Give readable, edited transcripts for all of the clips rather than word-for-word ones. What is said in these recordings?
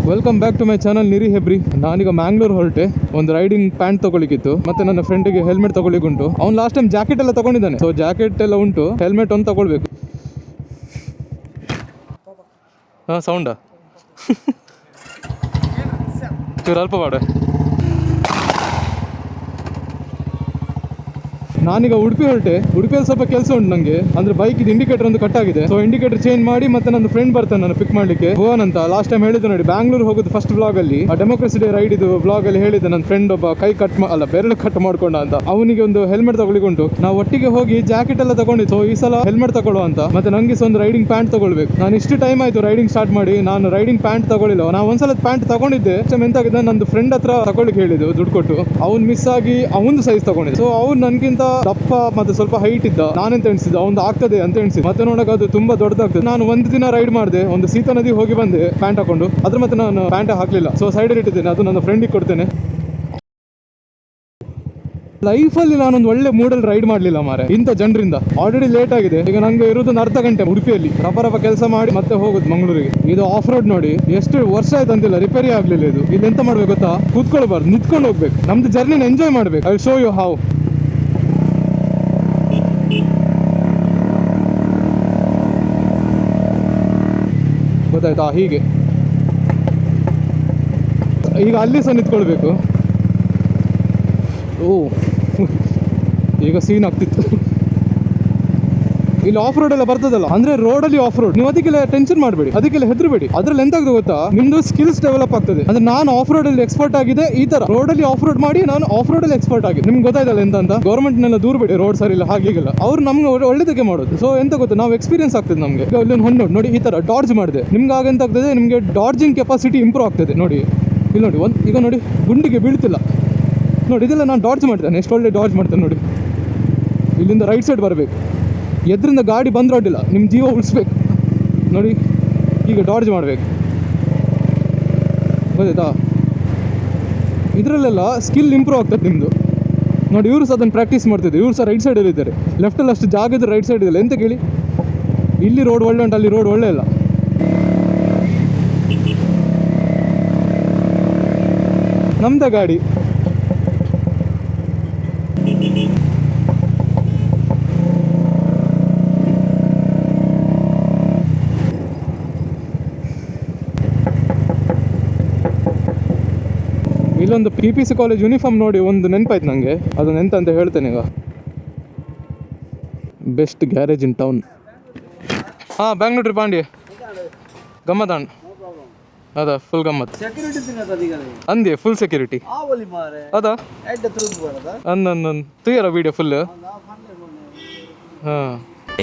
Welcome back to my channel Niri Hebri. ನಾನೀಗ ಮ್ಯಾಂಗ್ಳೂರ್ ಹೊರಟೆ. ಒಂದು ರೈಡಿಂಗ್ ಪ್ಯಾಂಟ್ ತಗೊಳ್ಳಿಕ್ಕಿತ್ತು, ಮತ್ತೆ ನನ್ನ ಫ್ರೆಂಡಿಗೆ ಹೆಲ್ಮೆಟ್ ತಗೊಳ್ಳಿಕ್ಕೆ ಉಂಟು. ಅವ್ನು ಲಾಸ್ಟ್ ಟೈಮ್ ಜಾಕೆಟ್ ಎಲ್ಲ ತಗೊಂಡಿದ್ದಾನೆ, ಸೊ ಜಾಕೆಟ್ ಎಲ್ಲ ಉಂಟು, ಹೆಲ್ಮೆಟ್ ಒಂದು ತಗೊಳ್ಬೇಕು. ಹಾಂ, ಸೌಂಡಾ ಚೂರು ಅಲ್ಪ ಮಾಡ. ನಾನೀಗ ಉಡುಪಿ ಹೊರಟೆ. ಉಡುಪಿಯಲ್ಲಿ ಸ್ವಲ್ಪ ಕೆಲಸ ಉಂಟು ನನಗೆ, ಅಂದ್ರೆ ಬೈಕ್ ಇಂಡಿಕೇಟರ್ ಒಂದು ಕಟ್ ಆಗಿದೆ. ಸೊ ಇಂಡಿಕೇಟರ್ ಚೇಂಜ್ ಮಾಡಿ ಮತ್ತೆ ನನ್ನ ಫ್ರೆಂಡ್ ಬರ್ತಾನೆ ನನ್ನ ಪಿಕ್ ಮಾಡ್ಲಿಕ್ಕೆ, ಭುವನ್ ಅಂತ. ಲಾಸ್ಟ್ ಟೈಮ್ ಹೇಳಿದ್ದು ನೋಡಿ, ಬ್ಯಾಂಗ್ಳೂರ್ ಹೋಗೋದು ಫಸ್ಟ್ ಬ್ಲಾಗ್ ಅಲ್ಲಿ, ಡೆಮೋಕ್ರಸಿ ಡೇ ರೈಡ್ ಇದು ಬ್ಲಾಗ್ ಅಲ್ಲಿ ಹೇಳಿದ್ದೆ. ನನ್ನ ಫ್ರೆಂಡ್ ಒಬ್ಬ ಕೈ ಕಟ್ ಅಲ್ಲ ಬೆರಳು ಕಟ್ ಮಾಡ್ಕೊಂಡ ಅಂತ, ಅವನಿಗೆ ಒಂದು ಹೆಲ್ಮೆಟ್ ತಗೊಳ್ಳಿಕ್ಕೆ ಉಂಟು. ನಾವು ಒಟ್ಟಿಗೆ ಹೋಗಿ ಜಾಕೆಟ್ ಎಲ್ಲ ತಗೊಂಡಿದ್ದು. ಸೊ ಈ ಸಲ ಹೆಲ್ಮೆಟ್ ತಗೊಳ್ಳುವ ಅಂತ, ಮತ್ತೆ ನಂಗೆ ಒಂದು ರೈಡಿಂಗ್ ಪ್ಯಾಂಟ್ ತಗೊಳ್ಬೇಕು. ನಾನು ಇಷ್ಟು ಟೈಮ್ ಆಯ್ತು ರೈಡಿಂಗ್ ಸ್ಟಾರ್ಟ್ ಮಾಡಿ, ನಾನು ರೈಡಿಂಗ್ ಪ್ಯಾಂಟ್ ತಗೊಳ್ಳಿಲ್ಲ. ನಾವು ಒಂದ್ಸಲ ಪ್ಯಾಂಟ್ ತಗೊಂಡಿದ್ದೆ, ಎಂತಾಗಿದೆ ನಂದು ಫ್ರೆಂಡ್ ಹತ್ರ ತಗೊಳ್ಳಿಕ್ಕೆ ಹೇಳಿದ್ದು ದುಡ್ಡು ಕೊಟ್ಟು. ಅವ್ನು ಮಿಸ್ ಆಗಿ ಅವನು ಸೈಜ್ ತಗೊಂಡಿದ್ದೆ. ಸೊ ಅವ್ನು ನನ್ಗಿಂತ ದಪ್ಪ ಮತ್ತೆ ಸ್ವಲ್ಪ ಹೈಟ್ ಇದ್ದ. ನಾನೆಂತ ಎಣಿಸಿದ್ದೆ ಅವ್ನು ಆಗ್ತದೆ ಅಂತ ಎಣಿಸಿದ್ದೆ, ಮತ್ತೆ ನೋಡಕ್ ಅದು ತುಂಬಾ ದೊಡ್ಡದಾಗ್ತದೆ. ನಾನು ಒಂದು ದಿನ ರೈಡ್ ಮಾಡಿದೆ, ಒಂದು ಸೀತಾ ನದಿ ಹೋಗಿ ಬಂದೆ ಪ್ಯಾಂಟ್ ಹಾಕೊಂಡು. ಅದ್ರ ಮತ್ತೆ ನಾನು ಪ್ಯಾಂಟ್ ಹಾಕ್ಲಿಲ್ಲ, ಸೊ ಸೈಡಲ್ಲಿ ಇಟ್ಟಿದ್ದೇನೆ. ಅದು ನನ್ನ ಫ್ರೆಂಡಿಗೆ ಕೊಡ್ತೇನೆ. ಲೈಫಲ್ಲಿ ನಾನೊಂದು ಒಳ್ಳೆ ಮೂಡಲ್ಲಿ ರೈಡ್ ಮಾಡ್ಲಿಲ್ಲ ಮಾರೆ, ಇಂಥ ಜನರಿಂದ. ಆಲ್ರೆಡಿ ಲೇಟ್ ಆಗಿದೆ. ಈಗ ನಂಗೆ ಇರೋದು ಅರ್ಧ ಗಂಟೆ ಉಡುಪಿಯಲ್ಲಿ. ರಪ ಕೆಲಸ ಮಾಡಿ ಮತ್ತೆ ಹೋಗುದು ಮಂಗಳೂರಿಗೆ. ಇದು ಆಫ್ ರೋಡ್ ನೋಡಿ, ಎಷ್ಟು ವರ್ಷ ಆಯ್ತು ಅಂತಿಲ್ಲ, ರಿಪೇರಿ ಆಗ್ಲಿಲ್ಲ ಇದು. ಇಲ್ಲಿ ಎಂತ ಮಾಡ್ಬೇಕು ಗೊತ್ತಾ, ಕೂತ್ಕೊಳ್ಬಾರ್ದು, ನಿಂತ್ಕೊಂಡು ಹೋಗ್ಬೇಕು. ನಮ್ದು ಜರ್ನಿನ ಎಂಜಾಯ್ ಮಾಡ್ಬೇಕು. I show you how. ಗೊತ್ತಾಯ್ತಾ? ಹೀಗೆ ಈಗ ಅಲ್ಲಿ ಸಹ ನಿಂತ್ಕೊಳ್ಬೇಕು. ಓ ಈಗ ಸೀನ್ ಆಗ್ತಿತ್ತು. ಇಲ್ಲಿ ಆಫ್ ರೋಡ್ ಎಲ್ಲ ಬರ್ತದಲ್ಲ, ಅಂದ್ರೆ ರೋಡಲ್ಲಿ ಆಫ್ ರೋಡ್. ನೀವು ಅದಕ್ಕೆಲ್ಲ ಟೆನ್ಷನ್ ಮಾಡಬೇಡಿ, ಅದಕ್ಕೆಲ್ಲ ಹೆದರಬೇಡಿ. ಅದ್ರಲ್ಲಿ ಎಂತಾಗ್ತದೆ ಗೊತ್ತಾ, ನಿಮ್ದು ಸ್ಕಿಲ್ಸ್ ಡೆವಲಪ್ ಆಗ್ತದೆ. ಅಂದ್ರೆ ನಾನು ಆಫ್ ರೋಡ್ ಅಲ್ಲಿ ಎಕ್ಸ್ಪರ್ಟ್ ಆಗಿದೆ, ಈ ತರ ರೋಡಲ್ಲಿ ಆಫ್ ರೋಡ್ ಮಾಡಿ ನಾನು ಆಫ್ ರೋಡ್ ಅಲ್ಲಿ ಎಕ್ಸ್ಪರ್ಟ್ ಆಗಿದೆ. ನಿಮ್ಗೆ ಗೊತ್ತಾಯ್ತಲ್ಲ ಎಂತ ಅಂತ. ಗೌರ್ಮೆಂಟ್ ನೆಲ್ಲ ದೂರಬೇಡಿ, ರೋಡ್ ಸರಿ ಇಲ್ಲ ಹಾಗೀಗಲ್ಲ. ಅವ್ರು ನಮ್ಗೆ ಒಳ್ಳೆದಕ್ಕೆ ಮಾಡೋದು. ಸೊ ಎಂತ ಗೊತ್ತಾ, ನಾವು ಎಕ್ಸ್ಪೀರಿಯನ್ಸ್ ಆಗ್ತದೆ ನಮಗೆ. ಈಗ ಇಲ್ಲಿ ಹೊಂಡು ನೋಡಿ, ಈ ತರ ಡಾಡ್ಜ್ ಮಾಡಿದೆ, ನಿಮ್ಗೆ ಆಗ ಎಂತ ಆಗ್ತದೆ, ನಿಮಗೆ ಡಾಡ್ಜಿಂಗ್ ಕೆಪಾಸಿಟಿ ಇಂಪ್ರೂವ್ ಆಗ್ತದೆ. ನೋಡಿ ಇಲ್ಲಿ ನೋಡಿ, ಈಗ ನೋಡಿ ಗುಂಡಿಗೆ ಬೀಳ್ತಿಲ್ಲ ನೋಡಿ. ಇದೆಲ್ಲ ನಾನು ಡಾಡ್ಜ್ ಮಾಡ್ತೇನೆ, ಎಷ್ಟು ಒಳ್ಳೆ ಡಾಡ್ಜ್ ಮಾಡ್ತೇನೆ ನೋಡಿ. ಇಲ್ಲಿಂದ ರೈಟ್ ಸೈಡ್ ಬರಬೇಕು, ಎದ್ರಿಂದ ಗಾಡಿ ಬಂದ್ರೆ ಅಡ್ಡಿಲ್ಲ, ನಿಮ್ಮ ಜೀವ ಉಳಿಸ್ಬೇಕು ನೋಡಿ. ಈಗ ಡಾಡ್ಜ್ ಮಾಡಬೇಕು, ಗೊತ್ತಾಯ್ತಾ? ಇದರಲ್ಲೆಲ್ಲ ಸ್ಕಿಲ್ ಇಂಪ್ರೂವ್ ಆಗ್ತದೆ ನಿಮ್ಮದು ನೋಡಿ. ಇವರು ಸಹ ಅದನ್ನು ಪ್ರಾಕ್ಟೀಸ್ ಮಾಡ್ತಿದ್ದಾರೆ. ಇವರು ಸಹ ರೈಟ್ ಸೈಡಲ್ಲಿ ಇದ್ದಾರೆ. ಲೆಫ್ಟಲ್ಲಿ ಅಷ್ಟು ಜಾಗ ಇದ್ದರೆ ರೈಟ್ ಸೈಡ್ ಇದಿಲ್ಲ. ಎಂತ ಕೇಳಿ, ಇಲ್ಲಿ ರೋಡ್ ಒಳ್ಳೆ ಉಂಟು, ಅಲ್ಲಿ ರೋಡ್ ಒಳ್ಳೆ ಇಲ್ಲ. ನಮ್ದ ಗಾಡಿ ಇಲ್ಲೊಂದು PPC ಕಾಲೇಜ್ ಯೂನಿಫಾರ್ಮ್ ನೋಡಿ ಒಂದು ನೆನಪಾಯ್ತು ನನಗೆ. ಅದನ್ನು ಎಂತ ಅಂತ ಹೇಳ್ತೇನೆ ಈಗ. Best garage in town. ಹಾಂ, ಬ್ಯಾಂಗ್ಳೂರ್ ಟ್ರಿಪ್ ಆಂಡಿ ಗಮ್ಮತ್ತಾಂಡ್ ಅದ ಫುಲ್ ಗಮ್ಮತ್ ಅಂದಿ ಫುಲ್ ಸೆಕ್ಯೂರಿಟಿ ಅದ ಅಂದೊಂದೊಂದು ತುಯ್ಯರ ವಿಡಿಯೋ ಫುಲ್. ಹಾಂ,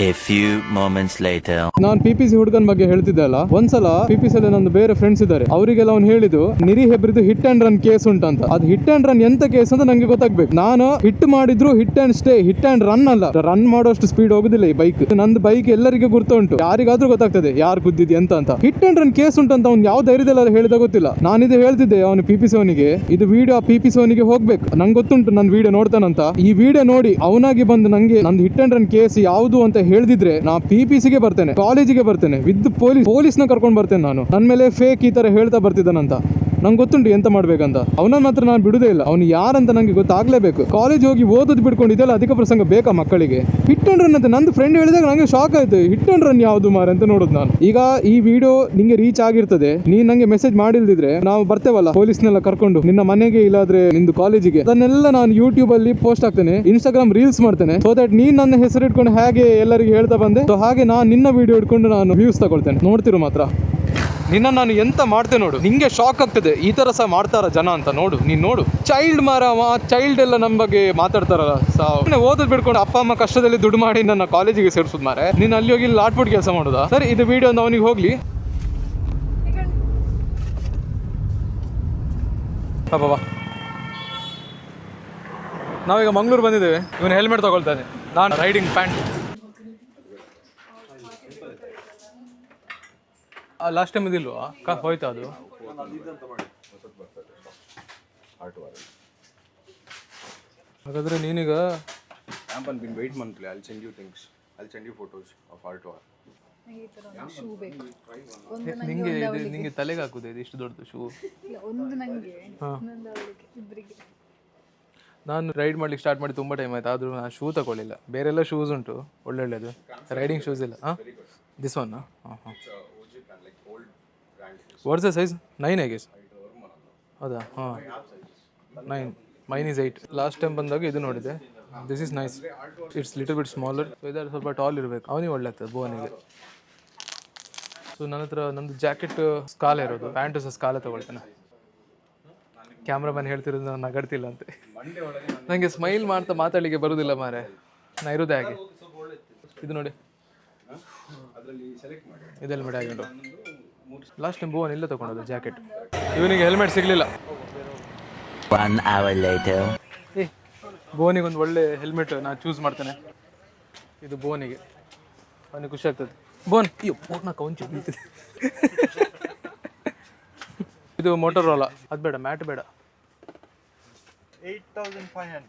A few moments later. ನಾನು PPC ಹುಡುಗನ ಬಗ್ಗೆ ಹೇಳ್ತಿದ್ದೆ ಅಲ್ಲ, ಒಂದ್ಸಲ PPC ಅಲ್ಲಿ ನಂದು ಬೇರೆ ಫ್ರೆಂಡ್ಸ್ ಇದ್ದಾರೆ. ಅವರಿಗೆಲ್ಲ ಅವ್ನು ಹೇಳಿದ್ದು ನಿರಿ ಹೆಬ್ರಿದು ಹಿಟ್ ಅಂಡ್ ರನ್ ಕೇಸ್ ಉಂಟಂತ. ಅದು ಹಿಟ್ ಅಂಡ್ ರನ್ ಎಂತ ಕೇಸ್ ಅಂತ ನಂಗೆ ಗೊತ್ತಾಗ್ಬೇಕು. ನಾನು ಹಿಟ್ ಮಾಡಿದ್ರು hit and stay, hit and run ಅಲ್ಲ. ರನ್ ಮಾಡೋಷ್ಟು ಸ್ಪೀಡ್ ಹೋಗುದಿಲ್ಲ ಈ ಬೈಕ್. ನಂದು ಬೈಕ್ ಎಲ್ಲರಿಗೂ ಗುರ್ತು ಉಂಟು, ಯಾರಿಗಾದ್ರೂ ಗೊತ್ತಾಗ್ತದೆ ಯಾರು ಗುದ್ದಿದ್ಯ ಅಂತ. ಹಿಟ್ ಅಂಡ್ ರನ್ ಕೇಸ್ ಉಂಟಂತ ಅವ್ನು ಯಾವ ಧೈರ್ಯದಲ್ಲ ಹೇಳಿದ ಗೊತ್ತಿಲ್ಲ. ನಾನಿದು ಹೇಳ್ತಿದ್ದೆ ಅವನು PPC ಅವನಿಗೆ, ಇದು ವಿಡಿಯೋ PPC ಅವನಿಗೆ ಹೋಗ್ಬೇಕು, ನಂಗೆ ಗೊತ್ತುಂಟು ನನ್ನ ವಿಡಿಯೋ ನೋಡ್ತಾನಂತ. ಈ ವಿಡಿಯೋ ನೋಡಿ ಅವನಾಗಿ ಬಂದು ನಂಗೆ ನಂದು ಹಿಟ್ ಅಂಡ್ ರನ್ ಕೇಸ್ ಯಾವುದು ಅಂತ ಹೇಳ್ದಿದ್ರೆ ನಾ PPCಗೆ ಬರ್ತೇನೆ, ಕಾಲೇಜಿಗೆ ಬರ್ತೇನೆ, ವಿದ್ ಪೊಲೀಸ್ನ ಕರ್ಕೊಂಡು ಬರ್ತೇನೆ. ನಾನು ನನ್ನ ಮೇಲೆ ಫೇಕ್ ಈ ತರ ಹೇಳ್ತಾ ಬರ್ತಿದ್ದಾನಂತ. ನಂಗೆ ಗೊತ್ತುಂಟು ಎಂತ ಮಾಡ್ಬೇಕಂತ. ಅವನ ಮಾತ್ರ ನಾನು ಬಿಡುದೇ ಇಲ್ಲ. ಅವನು ಯಾರಂತ ನಂಗೆ ಗೊತ್ತಾಗ್ಲೇಬೇಕು. ಕಾಲೇಜ್ ಹೋಗಿ ಓದೋದು ಬಿಡ್ಕೊಂಡು ಇದೆಲ್ಲ ಅಧಿಕ ಪ್ರಸಂಗ ಬೇಕಾ ಮಕ್ಕಳಿಗೆ? ಹಿಟ್ ಅಂಡ್ ರನ್ ಅಂತ ನಂದು ಫ್ರೆಂಡ್ ಹೇಳಿದಾಗ ನಂಗೆ ಶಾಕ್ ಆಯ್ತು. ಹಿಟ್ ಅಂಡ್ ರನ್ ಯಾವುದು ಮಾರೆ ಅಂತ ನೋಡುದು ನಾನು. ಈಗ ಈ ವಿಡಿಯೋ ನಿಂಗೆ ರೀಚ್ ಆಗಿರ್ತದೆ, ನೀನ್ ನಂಗೆ ಮೆಸೇಜ್ ಮಾಡಿಲ್ದಿದ್ರೆ ನಾವು ಬರ್ತೇವಲ್ಲ ಪೊಲೀಸ್ನೆಲ್ಲ ಕರ್ಕೊಂಡು ನಿನ್ನ ಮನೆಗೆ, ಇಲ್ಲಾದ್ರೆ ನಿಂದು ಕಾಲೇಜಿಗೆ. ಅದನ್ನೆಲ್ಲ ನಾನು ಯೂಟ್ಯೂಬ್ ಅಲ್ಲಿ ಪೋಸ್ಟ್ ಆಗ್ತೇನೆ, ಇನ್ಸ್ಟಾಗ್ರಾಮ್ ರೀಲ್ಸ್ ಮಾಡ್ತೇನೆ. ಸೊ ದಟ್ ನೀನ್ ನನ್ನ ಹೆಸರು ಇಟ್ಕೊಂಡು ಹೇಗೆ ಎಲ್ಲರಿಗೆ ಹೇಳ್ತಾ ಬಂದೆ, ಸೊ ಹಾಗೆ ನಾನು ನಿನ್ನ ವಿಡಿಯೋ ಇಟ್ಕೊಂಡು ನಾನು ವ್ಯೂಸ್ ತಗೊಳ್ತೇನೆ. ನೋಡ್ತಿರು ಮಾತ್ರ ನಿನ್ನ ನಾನು ಎಂತ ಮಾಡ್ತೇನೆ ನೋಡು, ನಿಂಗೆ ಶಾಕ್ ಆಗ್ತದೆ. ಈ ತರ ಸಹ ಮಾಡ್ತಾರ ಜನ ಅಂತ ನೋಡು. ನೀನ್ ನೋಡು, ಚೈಲ್ಡ್ ಚೈಲ್ಡ್ ಎಲ್ಲ ನಮ್ಮ ಬಗ್ಗೆ ಮಾತಾಡ್ತಾರಲ್ಲ. ಓದೋದ್ ಬಿಡ್ಕೊಂಡು ಅಪ್ಪ ಅಮ್ಮ ಕಷ್ಟದಲ್ಲಿ ದುಡ್ಡು ಮಾಡಿ ನನ್ನ ಕಾಲೇಜಿಗೆ ಸೇರ್ಸುದ್ ಮಾರೆ. ನೀನ್ ಅಲ್ಲಿ ಹೋಗಿ ಲಾಟ್ಪುಟ್ ಕೆಲಸ ಮಾಡುದಾ? ಸರಿ, ಇದು ವಿಡಿಯೋ ಒಂದು ಅವನಿಗೆ ಹೋಗ್ಲಿ. ಬಾಬಾ, ನಾವೀಗ ಮಂಗ್ಳೂರು ಬಂದಿದ್ದೇವೆ. ಇವನು ಹೆಲ್ಮೆಟ್ ತಗೊಳ್ತಾನೆ, ನಾನು ರೈಡಿಂಗ್ ಪ್ಯಾಂಟ್. ಲಾಸ್ಟ್ ಟೈಮ್ ಇದಿಲ್ವಾ ಹೋಯ್ತಾ ಅದು? ಹಾಗಾದ್ರೆ ನೀನೀಗ Camp and been wait monthly. I'll send you things. I'll send you photos of Art War. ನಂಗೆ ಈ ಥರ ಒಂದು ಶೂ ಬೇಕು. ಒಂದು ನಿಂಗೆ ತಲೆಗೆ ಹಾಕುದು ಇದು ಇಷ್ಟು ದೊಡ್ಡದು ಶೂ? ಇಲ್ಲ, ಒಂದು ನನಗೆ ಇನ್ನೊಂದು ಅವಳಿಗೆ, ಇಬ್ಬರಿಗೆ. ನಾನು ರೈಡ್ ಮಾಡ್ಲಿಕ್ಕೆ ಸ್ಟಾರ್ಟ್ ಮಾಡಿ ತುಂಬ ಟೈಮ್ ಆಯ್ತು, ಆದರೂ ನಾನು ಶೂ ತಗೊಳ್ಳಿಲ್ಲ. ಬೇರೆಲ್ಲ ಶೂಸ್ ಉಂಟು ಒಳ್ಳೊಳ್ಳೆದು, ರೈಡಿಂಗ್ ಶೂಸ್ ಇಲ್ಲ. ಹಾಂ, ದಿಸ್ ಒನ್? ಹಾಂ ಹಾಂ. What's the size? 9 I guess. ಹೌದಾ? ಹಾಂ, 9. Main is 8. ಲಾಸ್ಟ್ ಟೈಮ್ ಬಂದಾಗ ಇದು ನೋಡಿದೆ. This is nice. It's little bit smaller. So ಇದರ ಸ್ವಲ್ಪ ಟಾಲ್ ಇರಬೇಕು, ಅವನಿಗೆ ಒಳ್ಳೆ ಆಗ್ತದೆ ಬೋನಿಗೆ. ಸೊ ನನ್ನ ಹತ್ರ ನಮ್ಮದು ಜಾಕೆಟ್ ಸ್ಕಾಲ ಇರೋದು, ಪ್ಯಾಂಟು ಸಹ ಸ್ಕಾಲ ತೊಗೊಳ್ತೇನೆ. ಕ್ಯಾಮ್ರಾಮನ್ ಹೇಳ್ತಿರೋದು ನಾನು ನಗಡ್ತಿಲ್ಲ ಅಂತೆ. ನನಗೆ ಸ್ಮೈಲ್ ಮಾಡ್ತಾ ಮಾತಾಡಲಿಕ್ಕೆ ಬರೋದಿಲ್ಲ ಮಾರೆ, ನಾ ಇರೋದೇ ಹಾಗೆ. ಇದು ನೋಡಿ, ಇದೆಲ್ಲ ಮಾಡಿ ಆಗಿದ್ದು. ಲಾಸ್ಟ್ ಟೈಮ್ ಬೋನ್ ಇಲ್ಲ ತೊಗೊಂಡದು ಜಾಕೆಟ್. ಇವನಿಗೆ ಹೆಲ್ಮೆಟ್ ಸಿಗಲಿಲ್ಲ. 1 hour later. ಬೋನಿಗೆ ಒಂದು ಒಳ್ಳೆ ಹೆಲ್ಮೆಟ್ ನಾನು ಚೂಸ್ ಮಾಡ್ತೇನೆ. ಇದು ಬೋನಿಗೆ, ಅವನಿಗೆ ಖುಷಿ ಆಗ್ತದೆ. ಬೋನ್ ಅಯ್ಯೋ ಪೂರ್ಣ ಕೌಂಚಿ ಬೀಳ್ತಿದೆ. ಇದು ಮೋಟೋರೋಲಾ, ಅದು ಬೇಡ, ಮ್ಯಾಟ್ ಬೇಡ. 8500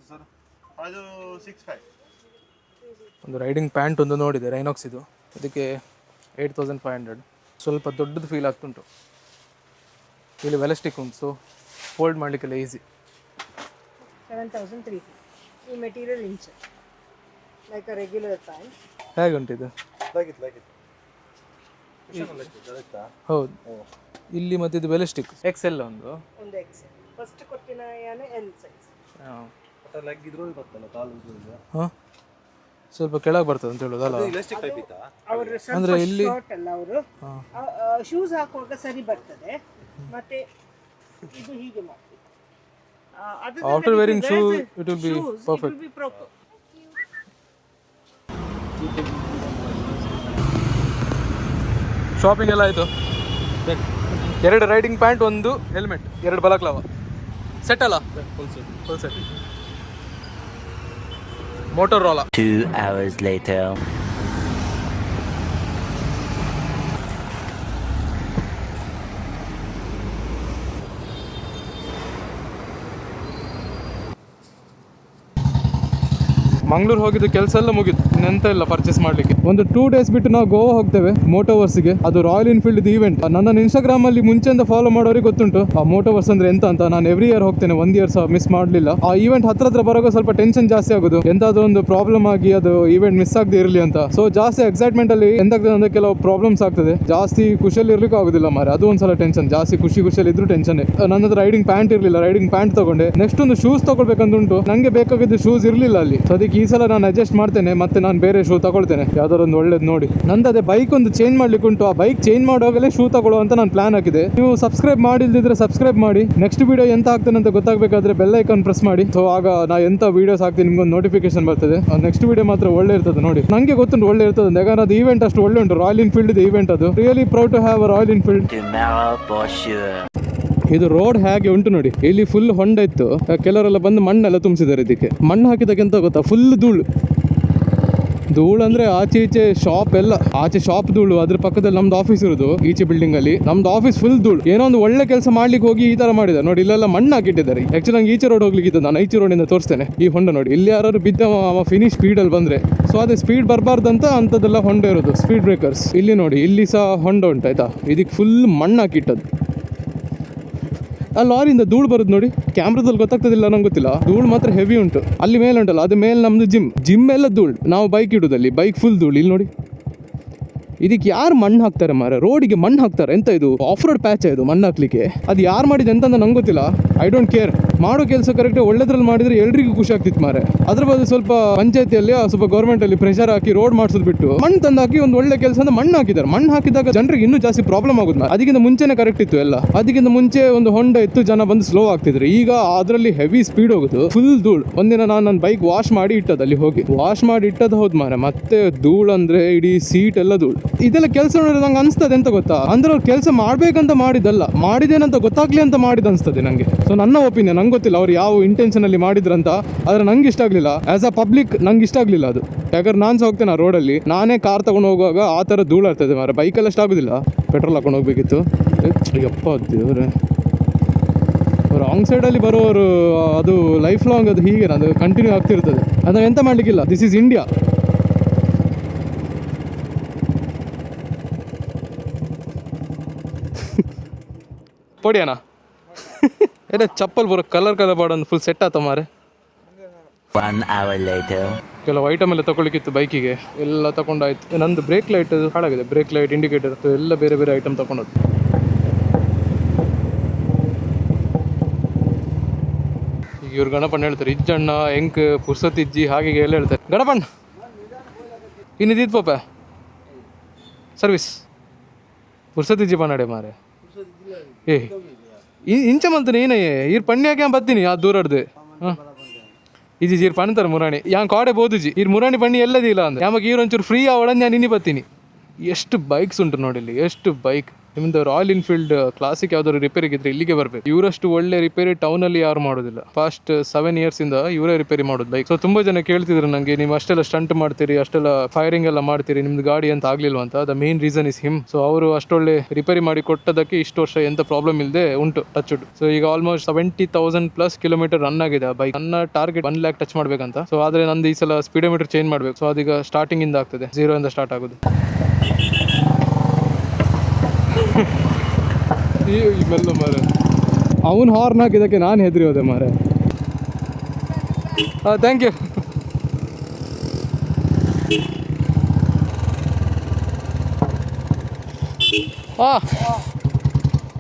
ಸರ್, ಅದು 65. ಒಂದು ರೈಡಿಂಗ್ ಪ್ಯಾಂಟ್ ಒಂದು ನೋಡಿದೆ ರೈನಾಕ್ಸ್, ಇದು ಇದಕ್ಕೆ 8500. ಸ್ವಲ್ಪ ದೊಡ್ಡದು ಫೀಲ್ ಆಗ್ತುಂಟು. ಇಲ್ಲಿ ವೆಲಸ್ಟಿಕ್ ಉಂಟು, ಸೊ ಫೋಲ್ಡ್ ಮಾಡಲಿಕ್ಕೆಲ್ಲ ಈಸಿ. 7350. ಈ material inch like a regular pant. ಹೇಗೆ ಉಂಟು ಇದು? ಹೌದು, ಇಲ್ಲಿ ಮತ್ತೆ ಇದು ವೆಲಸ್ಟಿಕ್ XL ಒಂದು ಎಕ್ಸ್ ಫಸ್ಟ್ ಕೊಟ್ಟಿನ ಯಾನೆ ಎಲ್ ಸೈಜ್. ಹಾಂ, ಕಾಲು ಹಾಂ, ಸ್ವಲ್ಪ ಕೆಳಗೆ ಬರ್ತದೆ ಅಂತ ಹೇಳೋದಲ್ಲ. ಅವರು ಅಂದರೆ ಇಲ್ಲಿ ಶಾರ್ಟ್ ಅಲ್ಲ, ಅವರು ಶೂಸ್ ಹಾಕುವಾಗ ಸರಿ ಬರ್ತದೆ. ಮತ್ತೆ ಇದು ಹೀಗೆ ಮಾಡ್ತೀವಿ. After wearing shoe it will be perfect. Shopping ಎಲ್ಲ ಆಯಿತು. 2 riding pant, 1 helmet, 2 balaclava set ಅಲ್ಲ, full set. Motorola. 2 hours later. Mangaluru ಹೋಗಿದ್ದು ಕೆಲಸ ಎಲ್ಲ ಮುಗಿತು, ನೆಂತ ಇಲ್ಲ ಪರ್ಚೇಸ್ ಮಾಡ್ಲಿಕ್ಕೆ. ಒಂದು 2 days ಬಿಟ್ಟು ನಾವು ಗೋವಾ ಹೋಗ್ತೇವೆ ಮೋಟೋವರ್ಸ್ಗೆ. ಅದು ರಾಯಲ್ ಎನ್ಫೀಲ್ಡ್ ಈವೆಂಟ್. ನನ್ನ ಇನ್ಸ್ಟಾಗ್ರಾಮ್ ಅಲ್ಲಿ ಮುಂಚೆಯಿಂದ ಫಾಲೋ ಮಾಡೋರಿಗೆ ಗೊತ್ತುಂಟು ಆ ಮೋಟೋವರ್ಸ್ ಅಂದ್ರೆ ಎಂತ ಅಂತ. ನಾನು ಎವ್ರಿ ಇಯರ್ ಹೋಗ್ತೇನೆ, 1 year ಸಹ ಮಿಸ್ ಮಾಡಲಿಲ್ಲ. ಆ ಈವೆಂಟ್ ಹತ್ರ ಬರೋವಾಗ ಸ್ವಲ್ಪ ಟೆನ್ಷನ್ ಜಾಸ್ತಿ ಆಗೋದು, ಎಂತಾದ್ರೂ ಒಂದು ಪ್ರಾಬ್ಲಮ್ ಆಗಿ ಅದು ಈವೆಂಟ್ ಮಿಸ್ ಆಗದೆ ಇರಲಿ ಅಂತ. ಸೊ ಜಾಸ್ತಿ ಎಕ್ಸೈಟ್ಮೆಂಟ್ ಅಲ್ಲಿ ಎಂತಾಗ್ತದೆ ಅಂದ್ರೆ ಕೆಲವು ಪ್ರಾಬ್ಲಮ್ಸ್ ಆಗ್ತದೆ. ಜಾಸ್ತಿ ಖುಷಿಯಲ್ಲಿ ಇರ್ಲಿಕ್ಕೆ ಆಗುದಿಲ್ಲ ಮಾರೆ, ಅದು ಒಂದ್ಸಲ ಟೆನ್ಷನ್. ಜಾಸ್ತಿ ಖುಷಿಯಲ್ಲಿ ಇದ್ರು ಟೆನ್ಷನ್. ನನ್ನ ಹತ್ರ ರೈಡಿಂಗ್ ಪ್ಯಾಂಟ್ ಇರಲಿಲ್ಲ, ರೈಡಿಂಗ್ ಪ್ಯಾಂಟ್ ತಗೊಂಡೆ. ನೆಕ್ಸ್ಟ್ ಒಂದು ಶೂಸ್ ತಗೊಳ್ಬೇಕಂತ ಉಂಟು, ನಂಗೆ ಬೇಕಾಗಿದ್ದು ಶೂಸ್ ಇರಲಿಲ್ಲ ಅಲ್ಲಿ. ಸೊ ಅದಕ್ಕೆ ಈ ಸಲ ನಾನು ಅಡ್ಜಸ್ಟ್ ಮಾಡ್ತೇನೆ, ಮತ್ತೆ ನಾನು ಬೇರೆ ಶೂ ತಗೊಳ್ತೇನೆ ಯಾವ್ದಾದ್ರು ಒಂದು ಒಳ್ಳೇದು ನೋಡಿ. ನಂದು ಅದೇ ಬೈಕ್ ಒಂದು ಚೇಂಜ್ ಮಾಡ್ಲಿಕ್ಕೆ ಉಂಟು, ಆ ಬೈಕ್ ಚೇಂಜ್ ಮಾಡುವಾಗಲೇ ಶೂ ತಗೊಳ್ಳೋ ಅಂತ ನಾನು ಪ್ಲಾನ್ ಹಾಕಿದೆ. ನೀವು ಸಬ್ಸ್ಕ್ರೈಬ್ ಮಾಡಿಲ್ದಿದ್ರೆ ಸಬ್ಸ್ಕ್ರೈಬ್ ಮಾಡಿ. ನೆಕ್ಸ್ಟ್ ವಿಡಿಯೋ ಎಂತ ಆಗ್ತೇನೆ ಅಂತ ಗೊತ್ತಾಗಬೇಕಾದ್ರೆ ಬೆಲ್ ಐಕಾನ್ ಪ್ರೆಸ್ ಮಾಡಿ. ಸೊ ಆಗ ನಾ ಎಂತ ವಿಡಿಯೋಸ್ ಹಾಕ್ತೀನಿ ನಿಮ್ಗೊಂದು ನೋಟಿಫಿಕೇಶನ್ ಬರ್ತದೆ. ನೆಕ್ಸ್ಟ್ ವಿಡಿಯೋ ಮಾತ್ರ ಒಳ್ಳೆ ಇರ್ತದೆ ನೋಡಿ. ನಂಗೆ ಗೊತ್ತುಂಟು ಒಳ್ಳೆ ಇರ್ತದೆ, ಯಾಕಂದ್ರೆ ಅದು ಈವೆಂಟ್ ಅಷ್ಟು ಒಳ್ಳೆ ಉಂಟು. ರಾಯಲ್ ಎನ್ಫೀಲ್ಡ್ ಈವೆಂಟ್ ಅದು. Really proud to have a Royal Enfield. Tomorrow for sure. ಇದು ರೋಡ್ ಹೇಗೆ ಉಂಟು ನೋಡಿ. ಇಲ್ಲಿ ಫುಲ್ ಹೊಂಡ ಇತ್ತು, ಕೆಲವರೆಲ್ಲ ಬಂದು ಮಣ್ಣೆಲ್ಲ ತುಂಬಿಸಿದ್ದಾರೆ. ಇದಕ್ಕೆ ಮಣ್ಣು ಹಾಕಿದಾಗ ಎಂತ ಗೊತ್ತಾ, ಫುಲ್ ಧೂಳು ಅಂದ್ರೆ ಆಚೆ ಈಚೆ ಶಾಪ್ ಎಲ್ಲ, ಆಚೆ ಶಾಪ್ ಧೂಳು. ಅದ್ರ ಪಕ್ಕದಲ್ಲಿ ನಮ್ದು ಆಫೀಸ್ ಇರೋದು, ಈಚೆ ಬಿಲ್ಡಿಂಗ್ ಅಲ್ಲಿ ನಮ್ದು ಆಫೀಸ್ ಫುಲ್ ಧೂಳು. ಏನೋ ಒಂದು ಒಳ್ಳೆ ಕೆಲಸ ಮಾಡ್ಲಿಕ್ಕೆ ಹೋಗಿ ಈ ತರ ಮಾಡಿದ್ದಾರೆ ನೋಡಿ. ಇಲ್ಲೆಲ್ಲ ಮಣ್ಣು ಹಾಕಿಟ್ಟಿದ್ದಾರೆ. ಆಕ್ಚುಲಿ ನಂಗೆ ಈಚೆ ರೋಡ್ ಹೋಗ್ಲಿಕ್ಕೆ ನಾನು ಈಚೆ ರೋಡಿಂದ ತೋರಿಸ್ತೇನೆ. ಈ ಹೊಂಡ ನೋಡಿ, ಇಲ್ಲಿ ಯಾರು ಬಿದ್ದ ಫಿನಿಶ್ ಸ್ಪೀಡ್ ಅಲ್ಲಿ ಬಂದ್ರೆ, ಸೊ ಅದೇ ಸ್ಪೀಡ್ ಬರಬಾರ್ದಂತ ಅಂತದೆಲ್ಲ ಹೊಂಡ ಇರೋದು, ಸ್ಪೀಡ್ ಬ್ರೇಕರ್ಸ್. ಇಲ್ಲಿ ನೋಡಿ, ಇಲ್ಲಿ ಸಹ ಹೊಂಡ ಉಂಟು ಆಯ್ತಾ. ಇದಕ್ಕೆ ಫುಲ್ ಮಣ್ಣು ಹಾಕಿಟ್ಟದ್ದು. ಆ ಲಾರಿಯಿಂದ ಧೂಳು ಬರೋದು ನೋಡಿ, ಕ್ಯಾಮ್ರಾದಲ್ಲಿ ಗೊತ್ತಾಗ್ತದಿಲ್ಲ ನಂಗೆ ಗೊತ್ತಿಲ್ಲ. ಧೂಳು ಮಾತ್ರ ಹೆವಿ ಉಂಟು. ಅಲ್ಲಿ ಮೇಲೆ ಉಂಟಲ್ಲ, ಅದು ಮೇಲೆ ನಮ್ದು ಜಿಮ್ ಎಲ್ಲ ಧೂಳು. ನಾವು ಬೈಕ್ ಇಡೋದಲ್ಲಿ ಬೈಕ್ ಫುಲ್ ಧೂಳು. ಇಲ್ಲಿ ನೋಡಿ, ಇದಕ್ಕೆ ಯಾರು ಮಣ್ಣು ಹಾಕ್ತಾರೆ ಮಾರ, ರೋಡಿಗೆ ಮಣ್ಣು ಹಾಕ್ತಾರೆ. ಎಂತ ಇದು ಆಫ್ ರೋಡ್ ಪ್ಯಾಚ್ ಇದು ಮಣ್ಣು ಹಾಕ್ಲಿಕ್ಕೆ. ಅದು ಯಾರು ಮಾಡಿದೆ ಅಂತ ನಂಗೆ ಗೊತ್ತಿಲ್ಲ. I don't care. ಮಾಡೋ ಕೆಲಸ ಕರೆಕ್ಟ್ ಒಳ್ಳೆದ್ರಲ್ಲಿ ಮಾಡಿದ್ರೆ ಎಲ್ರಿಗೂ ಖುಷಿ ಆಗ್ತಿತ್ತು ಮಾರೆ. ಅದ್ರ ಬದಲು ಸ್ವಲ್ಪ ಪಂಚಾಯತಿಯಲ್ಲಿ ಸ್ವಲ್ಪ ಗೌರ್ಮೆಂಟ್ ಅಲ್ಲಿ ಪ್ರೆಷರ್ ಹಾಕಿ ರೋಡ್ ಮಾಡಿಸೋದು ಬಿಟ್ಟು ಮಣ್ಣು ತಂದು ಹಾಕಿ ಒಂದು ಒಳ್ಳೆ ಕೆಲಸ ಅಂತ ಮಣ್ಣು ಹಾಕಿದ್ದಾರೆ. ಮಣ್ಣು ಹಾಕಿದಾಗ ಜನರಿಗೆ ಇನ್ನೂ ಜಾಸ್ತಿ ಪ್ರಾಬ್ಲಮ್ ಆಗುದು. ಅದಕ್ಕಿಂತ ಮುಂಚೆನೆ ಕರೆಕ್ಟ್ ಇತ್ತು ಎಲ್ಲ. ಅದಕ್ಕಿಂತ ಮುಂಚೆ ಒಂದು ಹೊಂಡ ಇತ್ತು, ಜನ ಬಂದು ಸ್ಲೋ ಆಗ್ತಿದ್ರು. ಈಗ ಅದರಲ್ಲಿ ಹೆವಿ ಸ್ಪೀಡ್ ಹೋಗುದು, ಫುಲ್ ಧೂಳು. ಒಂದಿನ ನಾನು ನನ್ನ ಬೈಕ್ ವಾಶ್ ಮಾಡಿ ಇಟ್ಟದ್ದು, ಅಲ್ಲಿ ಹೋಗಿ ವಾಶ್ ಮಾಡಿ ಇಟ್ಟದ್ದು ಹೌದು ಮಾರೆ. ಮತ್ತೆ ಧೂಳು ಅಂದ್ರೆ ಇಡೀ ಸೀಟ್ ಎಲ್ಲ ಧೂಳು. ಇದೆಲ್ಲ ಕೆಲಸ ನೋಡಿದ್ರೆ ನಂಗೆ ಅನ್ಸ್ತದೆ ಎಂತ ಗೊತ್ತಾ, ಅಂದ್ರೆ ಅವ್ರು ಕೆಲಸ ಮಾಡ್ಬೇಕಂತ ಮಾಡಿದಲ್ಲ, ಮಾಡಿದೇನಂತ ಗೊತ್ತಾಗ್ಲಿ ಅಂತ ಮಾಡಿದ ಅನ್ಸ್ತದೆ ನಂಗೆ. ಸೊ ನನ್ನ ಒಪಿನಿಯನ್, ನಂಗೆ ಗೊತ್ತಿಲ್ಲ ಅವ್ರು ಯಾವ ಇಂಟೆನ್ಷನ್ ಅಲ್ಲಿ ಮಾಡಿದ್ರಂತ. ಆದ್ರೆ ನಂಗೆ ಇಷ್ಟ ಆಗ್ಲಿಲ್ಲ. ಆಸ್ ಅ ಪಬ್ಲಿಕ್ ನಂಗೆ ಇಷ್ಟ ಆಗ್ಲಿಲ್ಲ ಅದು. ಯಾಕಂದ್ರೆ ನಾನು ಸಹ ಹೋಗ್ತೇನೆ ಆ ರೋಡಲ್ಲಿ, ನಾನೇ ಕಾರ್ ತಗೊಂಡು ಹೋಗುವಾಗ ಆ ಥರ ಧೂಳು ಆಗ್ತದೆ ಮಾರೆ. ಬೈಕಲ್ಲಿ ಅಷ್ಟು ಆಗೋದಿಲ್ಲ, ಪೆಟ್ರೋಲ್ ಹಾಕೊಂಡು ಹೋಗ್ಬೇಕಿತ್ತು. ಯಪ್ಪ ದೇವ್ರೆ, ರಾಂಗ್ ಸೈಡಲ್ಲಿ ಬರೋರು ಅದು ಲೈಫ್ ಲಾಂಗ್ ಅದು ಹೀಗೆ ಅದು ಕಂಟಿನ್ಯೂ ಆಗ್ತಿರ್ತದೆ. ಅದು ಎಂತ ಮಾಡಲಿಕ್ಕಿಲ್ಲ. This is India. ಪೊಡಿಯಾನ ಏನೇ ಚಪ್ಪಲ್ ಬರೋ ಕಲರ್ ಬಾಡೊಂದು ಫುಲ್ ಸೆಟ್ ಆತ ಮಾರೆ. 1 hour later. ಕೆಲವು ಐಟಮ್ ಎಲ್ಲ ತಗೊಳ್ಳಿಕ್ಕಿತ್ತು ಬೈಕಿಗೆ, ಎಲ್ಲ ತಗೊಂಡಾಯ್ತು. ನಂದು ಬ್ರೇಕ್ ಲೈಟ್ ಹಾಳಾಗಿದೆ, ಬ್ರೇಕ್ ಲೈಟ್ ಇಂಡಿಕೇಟರ್ ಎಲ್ಲ ಬೇರೆ ಬೇರೆ ಐಟಮ್ ತಗೊಂಡದ್ದು. ಈಗ ಇವ್ರು ಗಣಪಣ್ಣ ಹೇಳ್ತಾರೆ ಇಜ್ಜಣ್ಣ ಹೆಂಕ್ ಪುರ್ಸತ್ತಿಜ್ಜಿ ಹಾಗೆ ಎಲ್ಲ ಹೇಳ್ತಾರೆ. ಗಣಪಣ್ಣ ಇನ್ನಿದ್ದು ಪೋಪ ಸರ್ವಿಸ್ ಪುರ್ಸತ್ತಿಜ್ಜಿ ಪನ್ನಾಡೆ ಮಾರೆ ಏ ಇಂಚ ಮಲ್ತಾನೆ ಏನೇ ಇರ್ ಪಣ್ಯಾಕೆ ಬತ್ತೀನಿ ಆ ದೂರಡ್ದು ಹಾಂ ಇಜಿ ಜೀರ್ ಪಣ್ತಾರೆ ಮುರಾಣಿ ಯಾನ್ ಕಾಡೆ ಬೋದುಜಿ ಇರ್ ಮುರಾಣಿ ಪಣ್ಣಿ ಎಲ್ಲದಿಲ್ಲ ಅಂದ್ರೆ ಯಾವಾಗ ಇವ್ರು ಒಂಚೂರು ಫ್ರೀ ಅವಳ ನಾನು ಇನ್ನಿ ಬರ್ತೀನಿ. ಎಷ್ಟು ಬೈಕ್ಸ್ ಉಂಟು ನೋಡಿ ಇಲ್ಲಿ, ಎಷ್ಟು ಬೈಕ್. ನಿಮ್ದು ರಾಯಲ್ ಎನ್ಫೀಲ್ಡ್ ಕ್ಲಾಸಿಕ್ ಯಾವ್ದಾದ್ರು ರಿಪೇರಿಗೆ ಇದ್ರೆ ಇಲ್ಲಿಗೆ ಬರಬೇಕು. ಇವರಷ್ಟು ಒಳ್ಳೆ ರಿಪೇರಿ ಟೌನಲ್ಲಿ ಯಾರು ಮಾಡೋದಿಲ್ಲ. ಫಾಸ್ಟ್ 7 years ಇಂದ ಇವರೇ ರಿಪೇರಿ ಮಾಡೋದು ಬೈಕ್. ಸೊ ತುಂಬಾ ಜನ ಕೇಳ್ತಿದ್ರು ನನಗೆ, ನೀವು ಅಷ್ಟೆಲ್ಲ ಸ್ಟಂಟ್ ಮಾಡ್ತೀರಿ, ಅಷ್ಟೆಲ್ಲ ಫೈರಿಂಗ್ ಎಲ್ಲ ಮಾಡ್ತೀರಿ, ನಿಮ್ದು ಗಾಡಿ ಅಂತ ಆಗ್ಲಿಲ್ವ ಅಂತ. The main reason is him. So ಅವರು ಅಷ್ಟೊಳ್ಳೆ ರಿಪೇರಿ ಮಾಡಿ ಕೊಟ್ಟದಕ್ಕೆ ಇಷ್ಟು ವರ್ಷ ಎಂತ ಪ್ರಾಬ್ಲಮ್ ಇಲ್ಲದೆ ಉಂಟು ಟಚ್ ಉಡ್. ಸೊ ಈಗ ಆಲ್ಮೋಸ್ಟ್ 70,000+ ಕಿಲೋಮೀಟರ್ ರನ್ ಆಗಿದೆ ಆ ಬೈಕ್. ನನ್ನ ಟಾರ್ಗೆಟ್ 1 lakh ಟಚ್ ಮಾಡ್ಬೇಕಂತ. ಸೊ ಆದ್ರೆ ನಂದು ಈ ಸಲ ಸ್ಪೀಡೋಮೀಟರ್ ಚೇಂಜ್ ಮಾಡ್ಬೇಕು. ಸೊ ಅದೀಗ ಸ್ಟಾರ್ಟಿಂಗ್ ಇಂದ ಆಗ್ತದೆ, 0 ಇಂದ ಸ್ಟಾರ್ಟ್ ಆಗೋದು. ಇವೆಲ್ಲ ಮಾರೆ ಅವನು ಹಾರ್ನ್ ಹಾಕಿದ್ದಕ್ಕೆ ನಾನು ಹೆದರಿ ಹೋದೆ ಮಾರೆ. ಹಾಂ ಥ್ಯಾಂಕ್ ಯು.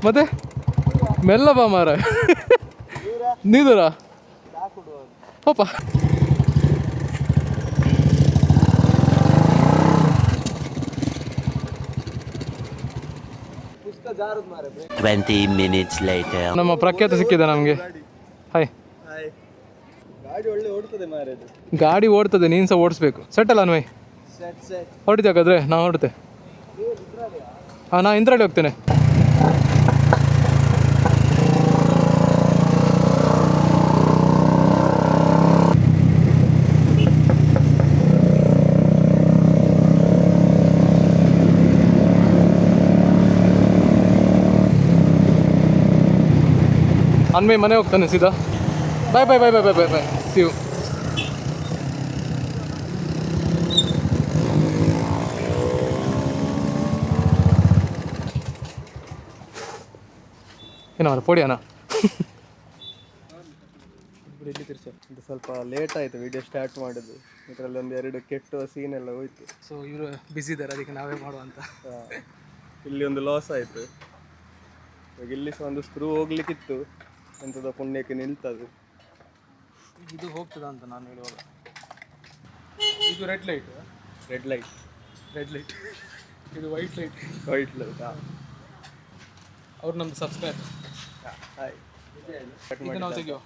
ಮತ್ತೆ ಮೆಲ್ಲ ಬಾ ಮಾರ. ನೀದೂರ ಪಾಪ 20 minutes later. ನಮ್ಮ ಪ್ರಖ್ಯಾತ ಸಿಕ್ಕಿದೆ ನಮಗೆ. ಹಾಯ್ ಗಾಡಿ ಓಡ್ತದೆ, ನೀನು ಸಹ ಓಡಿಸ್ಬೇಕು. ಸೆಟ್ ಅಲ್ಲ ಅನ್ವಯ್ ಹೊಡಿತೆ ಹಾಗಾದ್ರೆ ನಾ ಹೊರಡುತ್ತೆ. ಹಾಂ ನಾ ಇಂದ್ರಲ್ಲಿ ಹೋಗ್ತೇನೆ. ಅನ್ವಯ್ ಮನೆ ಹೋಗ್ತಾನೆ ಸೀದಾ. ಬಾಯ್ ಬಾಯ್ ಬಾಯ್ ಬಾಯ್ ಬಾಯ್ ಬಾಯ್ ಬಾಯ್ ಸಿ ಯು. ಏನೋ ಪೋಡಿಯಾನ ಇದು ಸ್ವಲ್ಪ ಲೇಟ್ ಆಯಿತು ವಿಡಿಯೋ ಸ್ಟಾರ್ಟ್ ಮಾಡೋದು. ಇದರಲ್ಲಿ 1-2 ಕೆಟ್ಟು ಸೀನ್ ಎಲ್ಲ ಹೋಯ್ತು. ಸೊ ಇವರು ಬ್ಯುಸಿ ಇದ್ದಾರೆ, ಅದಕ್ಕೆ ನಾವೇ ಮಾಡುವಂತ. ಇಲ್ಲಿ ಒಂದು ಲಾಸ್ ಆಯಿತು. ಇವಾಗ ಇಲ್ಲಿ ಸಹ ಒಂದು ಸ್ಕ್ರೂ ಹೋಗ್ಲಿಕ್ಕಿತ್ತು, ಎಂಥದ ಪುಣ್ಯಕ್ಕೆ ನಿಲ್ತದು. ಇದು ಹೋಗ್ತದ ಅಂತ ನಾನು ಹೇಳುವಾಗ. ಇದು ರೆಡ್ ಲೈಟ್, ಇದು ವೈಟ್ ಲೈಟ್. ಹಾಂ ಅವ್ರು ನಮ್ದು ಸಬ್ಸ್ಕ್ರೈಬ್. ಹಾಯ್ ಇದು ನಾವು ತೆಗಿಯೋ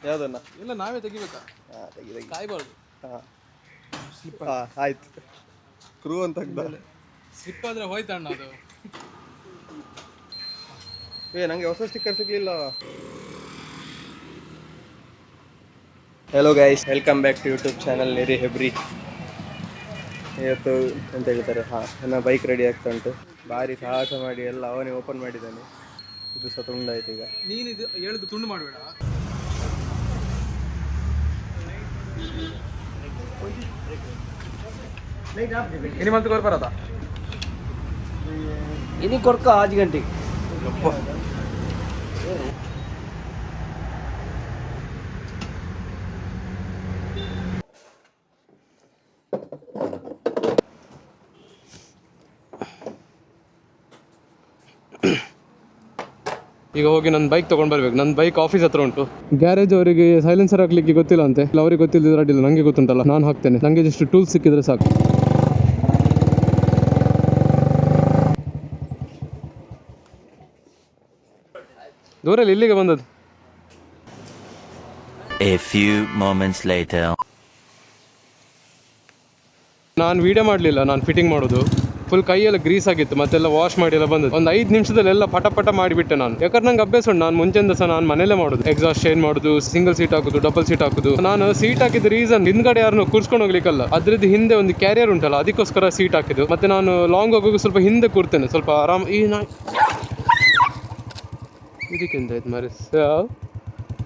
ಯಾವುದನ್ನ ಇಲ್ಲ ನಾವೇ ತೆಗಿಬೇಕಾ? ಹಾಂ ತೆಗಿ ಕಾಯ್ಬಾರ್ದು. ಹಾಂ ಆಯ್ತು. ಸ್ಕ್ರೂ ಅಂತ ಸ್ಲಿಪ್ ಆದರೆ ಹೋಯ್ತಣ್ಣ ಅದು. ನನಗೆ ಹೊಸ ಸ್ಟಿಕ್ಕರ್ ಸಿಗಲಿಲ್ಲ. Hello guys, welcome back to YouTube channel Niri Hebri. ಇವತ್ತು ಎಂತ ಹೇಳ್ತಾರೆ, ನನ್ನ ಬೈಕ್ ರೆಡಿ ಆಗ್ತಾ ಉಂಟು. ಭಾರಿ ಸಾಹಸ ಮಾಡಿ ಎಲ್ಲ ಅವನೇ ಓಪನ್ ಮಾಡಿದ್ದಾನೆ. ಇದು ಸಹ ತುಂಡಾಯ್ತು. ಈಗ ನೀನು ಇದು ಹೇಳುದು ತುಂಡು ಮಾಡಬೇಡ. ಇನಿ ಮಂತ್ ಕೊರ್ ಬರದಾ ಇನಿ ಕೊರ್ಕ 5 ಗಂಟೆಗೆ. ಈಗ ಹೋಗಿ ನನ್ನ ಬೈಕ್ ತೊಗೊಂಡು ಬರ್ಬೇಕು. ನನ್ನ ಬೈಕ್ ಆಫೀಸ್ ಹತ್ರ ಉಂಟು. ಗ್ಯಾರೇಜ್ ಅವರಿಗೆ ಸೈಲೆನ್ಸರ್ ಹಾಕ್ಲಿಕ್ಕೆ ಗೊತ್ತಿಲ್ಲ ಅಂತೆ. ಅವ್ರಿಗೆ ಗೊತ್ತಿಲ್ಲದ್ರೆ ಅಡ್ಡಿಲ್ಲ, ನನಗೆ ಗೊತ್ತುಂಟಲ್ಲ, ನಾನು ಹಾಕ್ತೇನೆ. ನನಗೆ ಜಸ್ಟ್ ಟೂಲ್ಸ್ ಸಿಕ್ಕಿದ್ರೆ ಸಾಕು. ದೂರಲ್ಲಿ ಇಲ್ಲಿಗೆ ಬಂದದ್ದು. A few moments later. ನಾನು ವಿಡಿಯೋ ಮಾಡಲಿಲ್ಲ, ನಾನು ಫಿಟ್ಟಿಂಗ್ ಮಾಡೋದು. ಫುಲ್ ಕೈಯೆಲ್ಲ ಗ್ರೀಸ್ ಆಗಿತ್ತು, ಮತ್ತೆಲ್ಲ ವಾಶ್ ಮಾಡಿ ಎಲ್ಲ ಬಂದದ್ದು. ಒಂದು 5 ನಿಮಿಷದಲ್ಲೆಲ್ಲ ಪಟ ಮಾಡಿಬಿಟ್ಟೆ ನಾನು. ಯಾಕಂದ್ರೆ ನಂಗೆ ಅಭ್ಯಾಸ ಉಂಟು. ನಾನು ಮುಂಚೆಯಿಂದ ಸಹ ನಾನು ಮನೇಲೆ ಮಾಡೋದು. ಎಕ್ಸಾಸ್ಟ್ ಚೇಂಜ್ ಮಾಡೋದು, ಸಿಂಗಲ್ ಸೀಟ್ ಹಾಕೋದು, ಡಬಲ್ ಸೀಟ್ ಹಾಕೋದು. ನಾನು ಸೀಟ್ ಹಾಕಿದ ರೀಸನ್ ಹಿಂದ್ಗಡೆ ಯಾರನ್ನು ಕೂರ್ಸ್ಕೊಂಡು ಹೋಗ್ಲಿಕ್ಕಲ್ಲ, ಅದ್ರದ್ದು ಹಿಂದೆ ಒಂದು ಕ್ಯಾರಿಯರ್ ಉಂಟಲ್ಲ, ಅದಕ್ಕೋಸ್ಕರ ಸೀಟ್ ಹಾಕಿದ್ದು. ಮತ್ತೆ ನಾನು ಲಾಂಗ್ ಹೋಗೋದು ಸ್ವಲ್ಪ ಹಿಂದೆ ಕೂರ್ತೇನೆ, ಸ್ವಲ್ಪ ಆರಾಮ್. ಈ ನಾ ಇದಕ್ಕಿಂತ ಆಯ್ತು ಮರಿ.